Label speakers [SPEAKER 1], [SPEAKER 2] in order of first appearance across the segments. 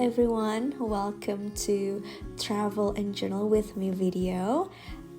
[SPEAKER 1] everyone, welcome to Travel and Journal with Me video.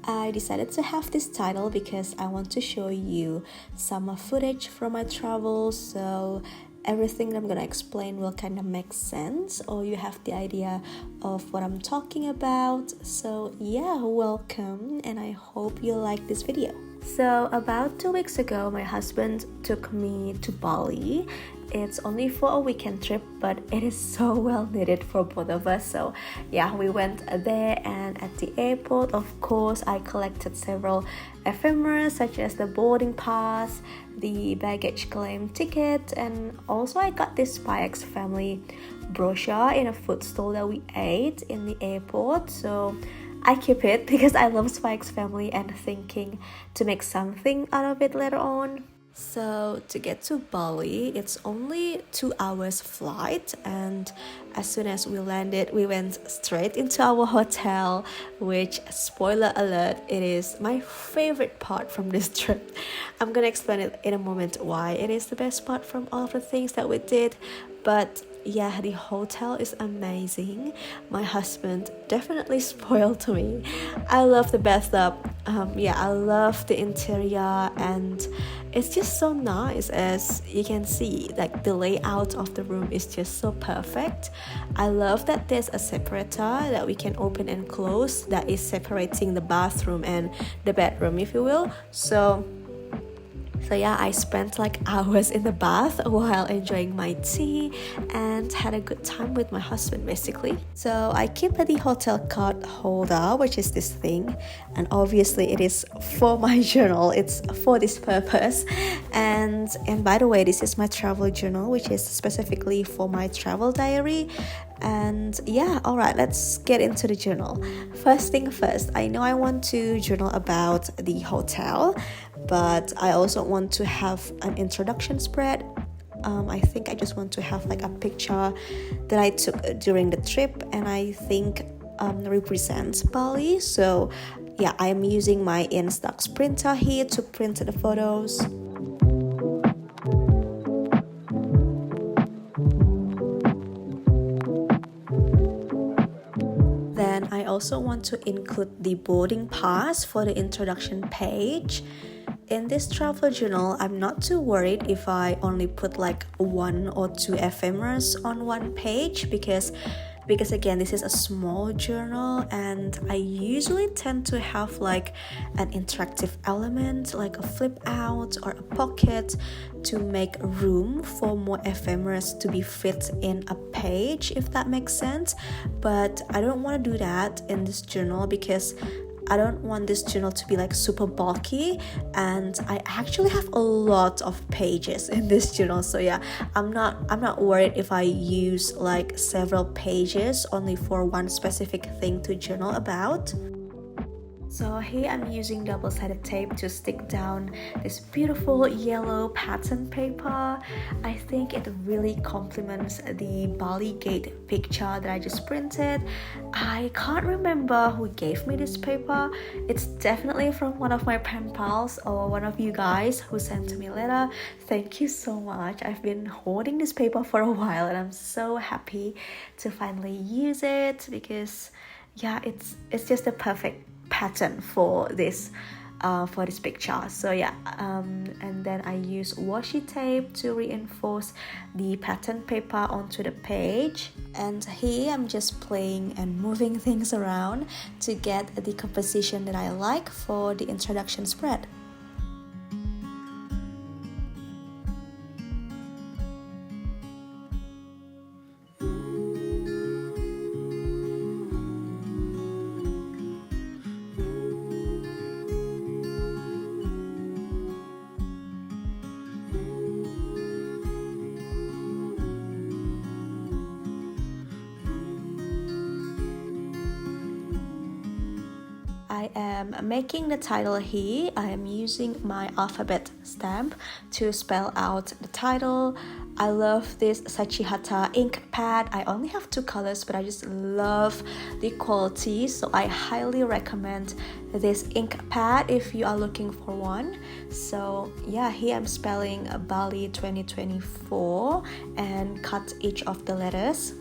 [SPEAKER 1] I decided to have this title because I want to show you some footage from my travels, so everything that I'm gonna explain will kind of make sense, or you have the idea of what I'm talking about. So yeah, welcome, and I hope you like this video. So about 2 weeks ago, my husband took me to Bali. It's only for a weekend trip, but it is so well needed for both of us. So yeah, we went there, and at the airport, of course, I collected several ephemeras such as the boarding pass, the baggage claim ticket, and also I got this SpyX family brochure in a food stall that we ate in the airport. So I keep it because I love SpyX family and thinking to make something out of it later on. So to get to Bali, it's only 2 hours flight, and as soon as we landed, we went straight into our hotel, which, spoiler alert, it is my favorite part from this trip. I'm gonna explain it in a moment why it is the best part from all of the things that we did, but yeah, the hotel is amazing. My husband definitely spoiled me. I love the bathtub. I love the interior, and it's just so nice. As you can see, like the layout of the room is just so perfect. I love that there's a separator that we can open and close that is separating the bathroom and the bedroom, if you will. So yeah, I spent like hours in the bath while enjoying my tea and had a good time with my husband basically. So I keep the hotel card holder, which is this thing, and obviously it is for my journal. It's for this purpose. And by the way, this is my travel journal, which is specifically for my travel diary. And yeah, alright, let's get into the journal. First thing first, I know I want to journal about the hotel, but I also want to have an introduction spread. I think I just want to have like a picture that I took during the trip, and I think represents Bali. So yeah, I am using my Instax printer here to print the photos. Then I also want to include the boarding pass for the introduction page. In this travel journal, I'm not too worried if I only put like 1 or 2 ephemeras on one page because again, this is a small journal, and I usually tend to have like an interactive element like a flip out or a pocket to make room for more ephemeras to be fit in a page, if that makes sense. But I don't want to do that in this journal because I don't want this journal to be like super bulky, and I actually have a lot of pages in this journal. So yeah, I'm not worried if I use like several pages only for one specific thing to journal about. So here I'm using double-sided tape to stick down this beautiful yellow pattern paper. I think it really complements the Bali Gate picture that I just printed. I can't remember who gave me this paper. It's definitely from one of my pen pals or one of you guys who sent to me later. Thank you so much. I've been holding this paper for a while, and I'm so happy to finally use it because yeah, it's just a perfect pattern for this picture. So yeah, and then I use washi tape to reinforce the pattern paper onto the page, and here I'm just playing and moving things around to get the composition that I like for the introduction spread. I am making the title here. I am using my alphabet stamp to spell out the title. I love this Sachihata ink pad. I only have 2 colors, but I just love the quality, so I highly recommend this ink pad if you are looking for one. So yeah, here I'm spelling Bali 2024 and cut each of the letters.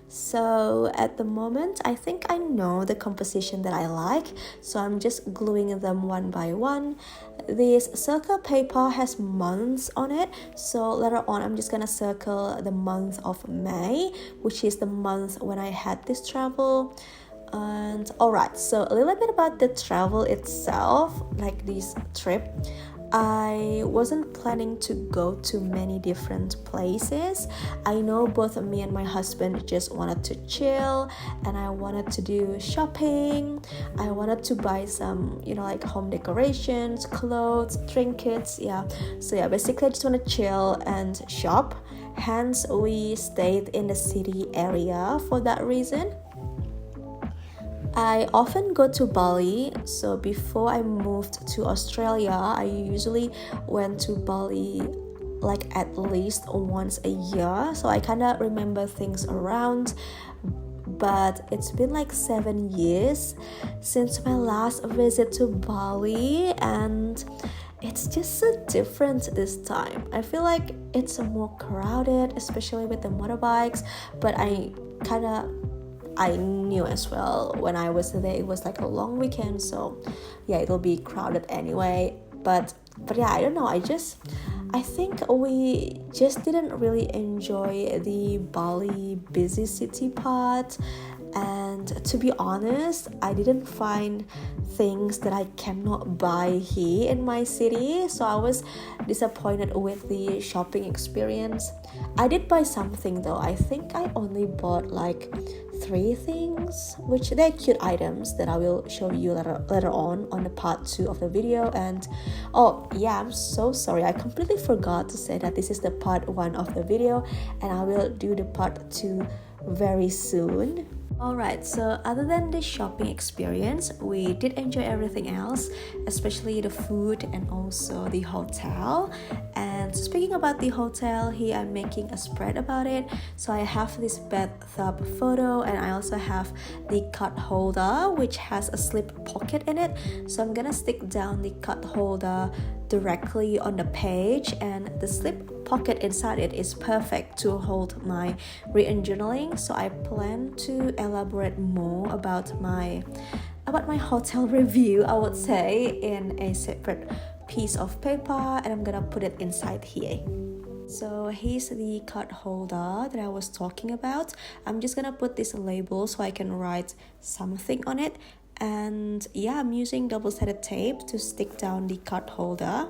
[SPEAKER 1] So at the moment, I think I know the composition that I like, so I'm just gluing them one by one. This circle paper has months on it, so later on I'm just gonna circle the month of May, which is the month when I had this travel. And alright, so a little bit about the travel itself, like this trip. I wasn't planning to go to many different places. I know both me and my husband just wanted to chill, and I wanted to do shopping. I wanted to buy some, like home decorations, clothes, trinkets. So basically I just want to chill and shop. Hence, we stayed in the city area for that reason. I often go to Bali, so before I moved to Australia, I usually went to Bali like at least once a year, so I kind of remember things around. But it's been like 7 years since my last visit to Bali, and it's just so different this time. I feel like it's more crowded, especially with the motorbikes, but I knew as well when I was there it was like a long weekend, so yeah, it'll be crowded anyway. But yeah, I don't know, I think we just didn't really enjoy the Bali busy city part. And to be honest, I didn't find things that I cannot buy here in my city, so I was disappointed with the shopping experience. I did buy something though. I think I only bought like 3 things, which they're cute items that I will show you later on the part 2 of the video. And oh yeah, I'm so sorry, I completely forgot to say that this is the part 1 of the video, and I will do the part 2 very soon. Alright, so other than the shopping experience, we did enjoy everything else, especially the food and also the hotel. And speaking about the hotel, here I'm making a spread about it. So I have this bathtub photo, and I also have the card holder which has a slip pocket in it. So I'm gonna stick down the card holder directly on the page, and the slip pocket inside it is perfect to hold my written journaling. So I plan to elaborate more about my hotel review, I would say, in a separate piece of paper, and I'm gonna put it inside here. So here's the card holder that I was talking about. I'm just gonna put this label so I can write something on it. And yeah, I'm using double-sided tape to stick down the card holder.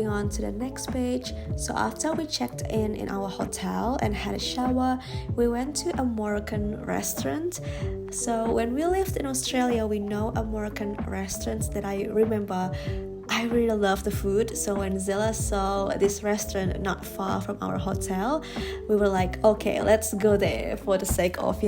[SPEAKER 1] On to the next page. So after we checked in our hotel and had a shower, we went to a Moroccan restaurant. So when we lived in Australia, we know a Moroccan restaurants that I remember I really love the food. So when Zilla saw this restaurant not far from our hotel, we were like, okay, let's go there for the sake of,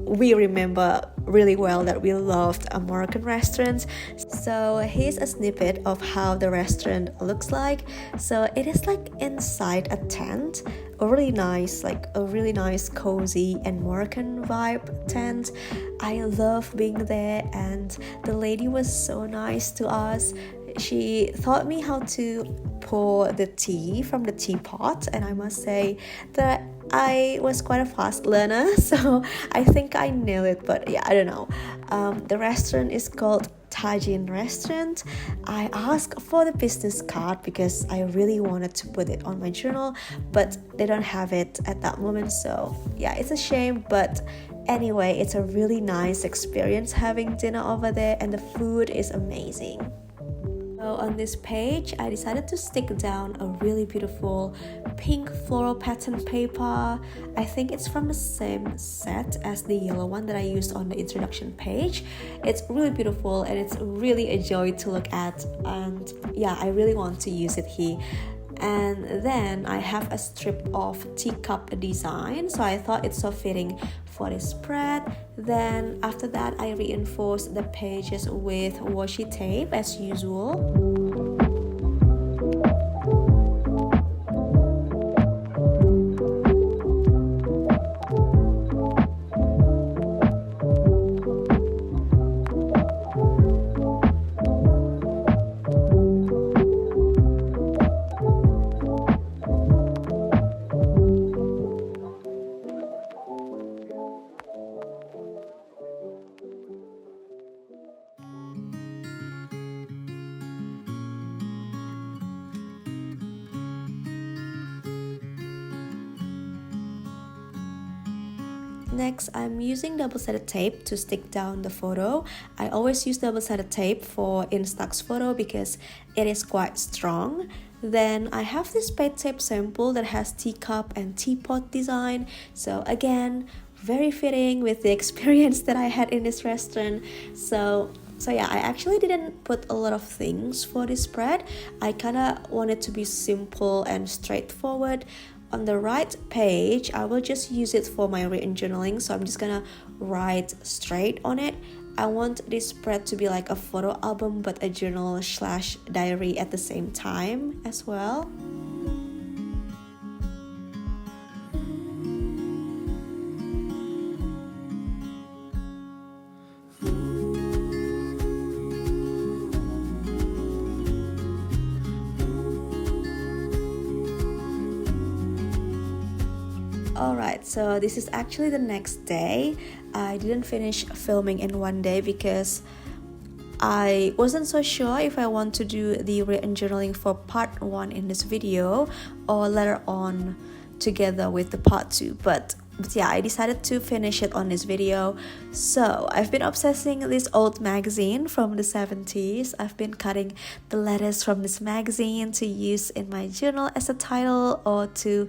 [SPEAKER 1] we remember really well that we loved a Moroccan restaurant. So here's a snippet of how the restaurant looks like. So it is like inside a tent, a really nice cozy and Moroccan vibe tent. I love being there, and the lady was so nice to us. She taught me how to pour the tea from the teapot, and I must say that I was quite a fast learner, so I think I nailed it. But yeah, I don't know. The restaurant is called Tajin Restaurant. I asked for the business card because I really wanted to put it on my journal, but they don't have it at that moment. So yeah, it's a shame, but anyway, it's a really nice experience having dinner over there, and the food is amazing. So on this page, I decided to stick down a really beautiful pink floral pattern paper. I think it's from the same set as the yellow one that I used on the introduction page. It's really beautiful, and it's really a joy to look at, and yeah, I really want to use it here. And then I have a strip of teacup design, so I thought it's so fitting for the spread. Then after that I reinforced the pages with washi tape as usual. Next, I'm using double-sided tape to stick down the photo. I always use double-sided tape for Instax photo because it is quite strong. Then I have this paint tape sample that has teacup and teapot design. So again, very fitting with the experience that I had in this restaurant. So yeah, I actually didn't put a lot of things for this spread. I kind of wanted to be simple and straightforward. On the right page, I will just use it for my written journaling, so I'm just gonna write straight on it. I want this spread to be like a photo album but a journal / diary at the same time as well. Alright, so this is actually the next day. I didn't finish filming in one day because I wasn't so sure if I want to do the written journaling for part 1 in this video or later on together with the part 2. But yeah, I decided to finish it on this video. So I've been obsessing this old magazine from the 70s. I've been cutting the letters from this magazine to use in my journal as a title or to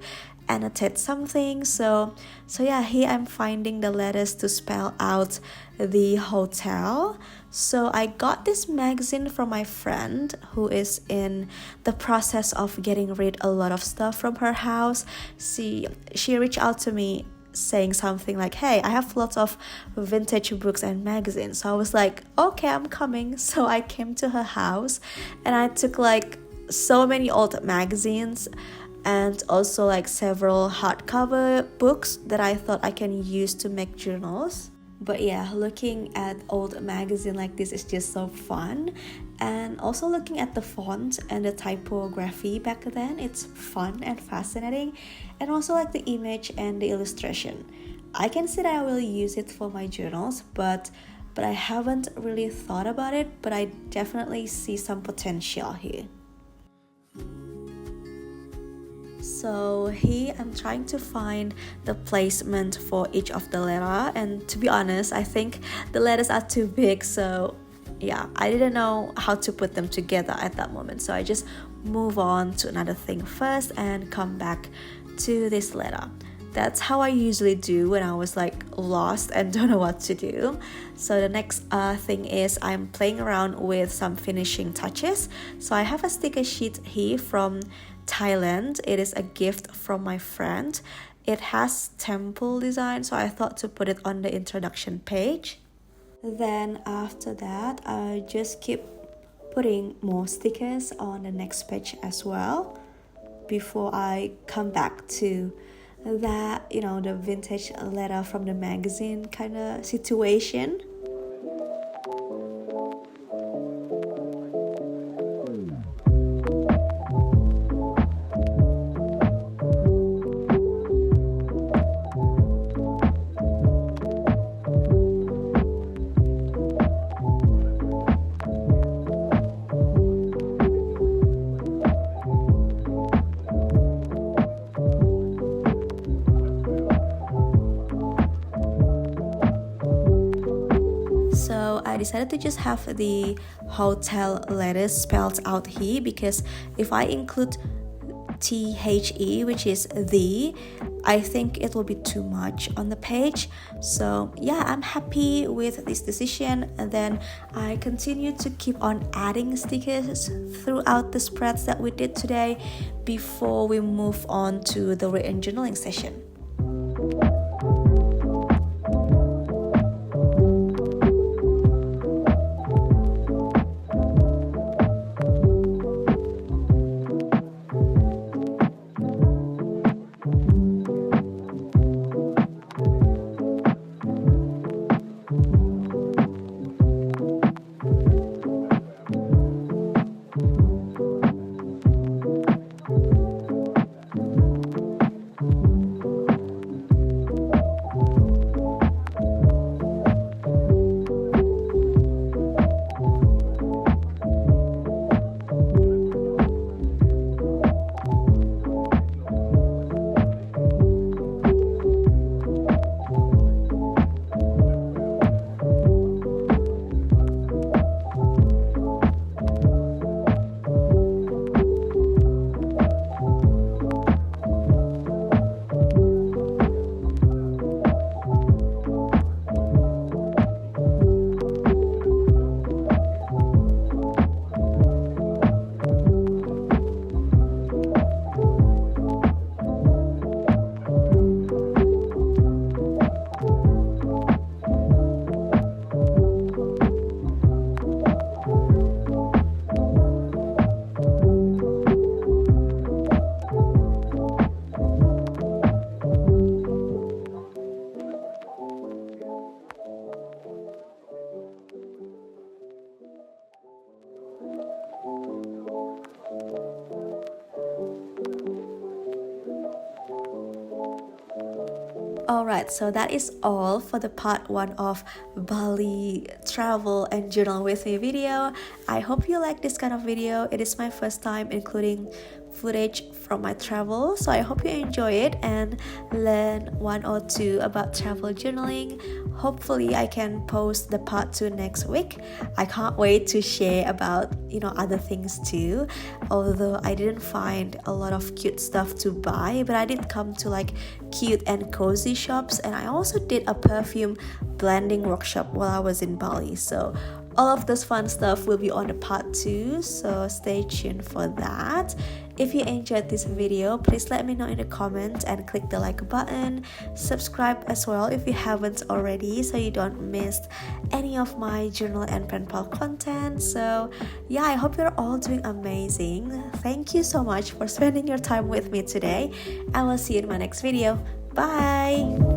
[SPEAKER 1] annotate something. So yeah, here I'm finding the letters to spell out the hotel. So I got this magazine from my friend who is in the process of getting rid a lot of stuff from her house. She reached out to me saying something like, hey, I have lots of vintage books and magazines. So I was like, okay, I'm coming. So I came to her house and I took like so many old magazines and also like several hardcover books that I thought I can use to make journals. But yeah, looking at old magazine like this is just so fun. And also looking at the font and the typography back then, it's fun and fascinating. And also like the image and the illustration. I can say that I will use it for my journals, but I haven't really thought about it, but I definitely see some potential here. So here I'm trying to find the placement for each of the letter, and to be honest, I think the letters are too big, so yeah, I didn't know how to put them together at that moment. So I just move on to another thing first and come back to this letter. That's how I usually do when I was like lost and don't know what to do. So the next thing is I'm playing around with some finishing touches. So I have a sticker sheet here from Thailand. It is a gift from my friend. It has temple design, so I thought to put it on the introduction page. Then after that, I just keep putting more stickers on the next page as well before I come back to that, you know, the vintage letter from the magazine kind of situation. So I decided to just have the hotel letters spelled out here because if I include THE, which is the. I think it will be too much on the page. So yeah, I'm happy with this decision. And then I continue to keep on adding stickers throughout the spreads that we did today before we move on to the written journaling session. Alright, so that is all for the part 1 of Bali travel and journal with me video. I hope you like this kind of video. It is my first time including footage from my travel, so I hope you enjoy it and learn one or two about travel journaling. Hopefully I can post the part 2 next week. I can't wait to share about other things too, although I didn't find a lot of cute stuff to buy, but I did come to like cute and cozy shops, and I also did a perfume blending workshop while I was in Bali. So all of this fun stuff will be on the part 2, so stay tuned for that. If you enjoyed this video, please let me know in the comments and click the like button. Subscribe as well if you haven't already, so you don't miss any of my journal and pen pal content. So yeah, I hope you're all doing amazing. Thank you so much for spending your time with me today. I will see you in my next video. Bye!